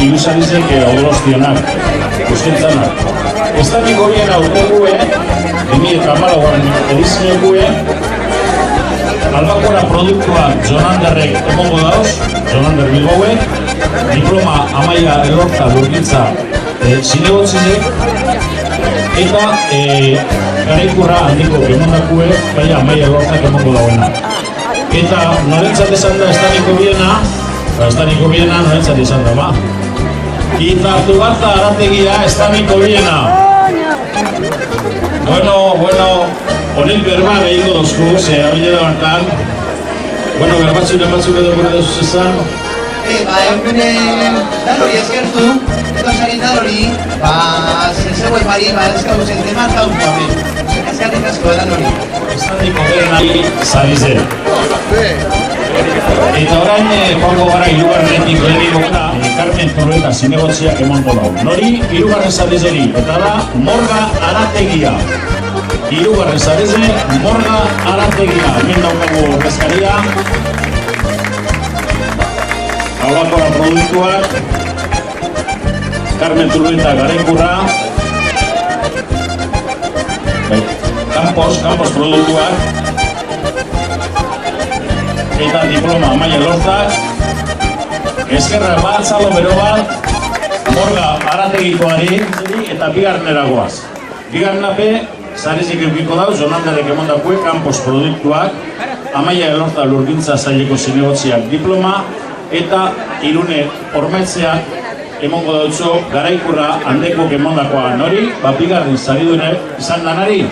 ilusarizek odolostionak, ustentzanak. Estamiko bien aurtegue, 2014 ediziogue, albakora produktuak Jonanderrek emongo dauz, Jonander Bilbauek, diploma Amaia Elorza Lurgintza zinegotzizek, eta garaikurra handiko emondakue, baina Amaia Elortzak emongo dauena. Eta norentzat esan da Estamiko biena, norentzat esan da, ba? Eta hartu bat da Arategia Estamiko biena. Bueno, honek berba behingo dozku, ze abile da bartan. Bueno, berbatzuk edo gure dozuz esan. Eugene dalori eskertu, edo sari dalori, zezeu epari, ezkau zente marka untuamen. Ezkarrik asko dalori. Estamiko bienari zarize. Eta orain, joango gara hirugarrenetik lehenigokta, Carmen Zulueta zinegotziak emongo dau. Nori, hirugarren zarizeri, eta da Morga Arategia. Hirugarren zarize, Morga Arategia. Hemen daukago ordezkaria. Aurrakora produktuak, Carmen Zulueta garaikurra. Campos produktuak. Eta diploma Amaia Elortzak. Eskerra bat, zalo bero bat, Morga Arategikoari eta bigarreneragoaz. Bigarrenape, zarizik eukiko dauz, Jonanderrek emondakue, Campos produktuak, Amaia Elortza Lurgintza zaileko zinegotziak diploma, eta Irune Ormaitzeak emongo dautzo garaikurra handekok emondakoa nori, bigarren zaridune izan danari.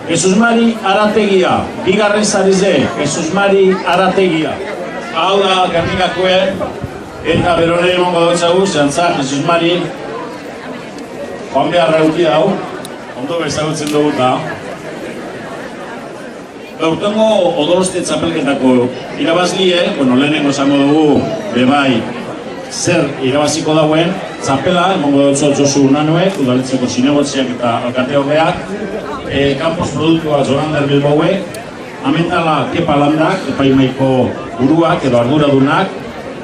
Jesus Mari Arategia, bigarren zarize, Jesus Mari Arategia. Hau da, Gernikakue, eta berone emongo dautzagu, zehantzak, Jesus Mari, joan beharra euki dau, ondo bezagutzen dugu eta. Gaurtengo Odolostia txapelketako irabazlie, lehenengo esango dugu, bebai, zer irabaziko dauen, txapela, emongo dautzo Josu Unanoek, udaletzeko zinegotziak eta alkate horreak, Campos produktua Jonander Bilbauek, amentala Kepa Landak, epaimaiko buruak edo arduradunak,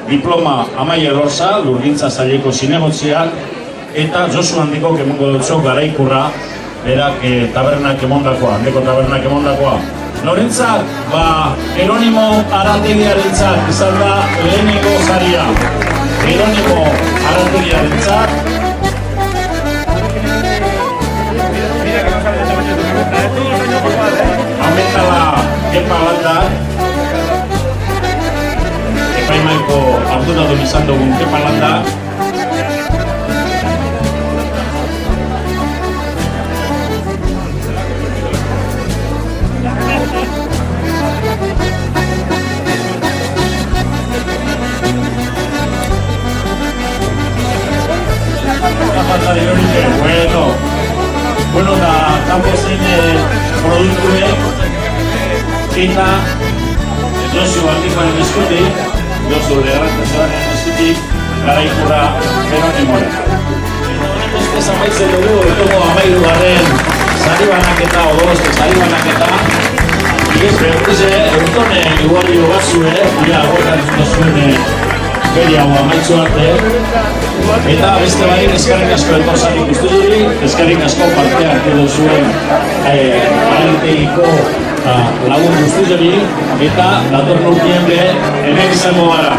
diploma Amaia Elortza, Lurgintza zaileko zinegotziak, eta Josu handiko emongo dautzo garaikurra, berak tabernak emondakoa, handeko tabernak emondakoa. Norentzat, Jeronimo Arategiarentzat izan da lehenengo zaria. Jeronimo Arategiarentzat. Amentala Kepa Landak, epaimaiko arduradun izan dugun Kepa Landak. Bueno, da Camposen produktue eta Josu Antikoaren eskutik, Josu Legarrantazaren eskutik, garaikurra Jeronimoren. Ez amaitzen dugu, etugu amairugarren sari banaketa, Odolostia sari banaketa. Ez behurtize, eurtone iguali hogazue, agoetan zuen feria hau amaitzu arte. Eta beste bai, eskerrik asko etortzak ikustu duri, eskerrik asko partea hartu zuen Arategiko lagun guztu duri, eta dator nurtien be, hemen izango gara.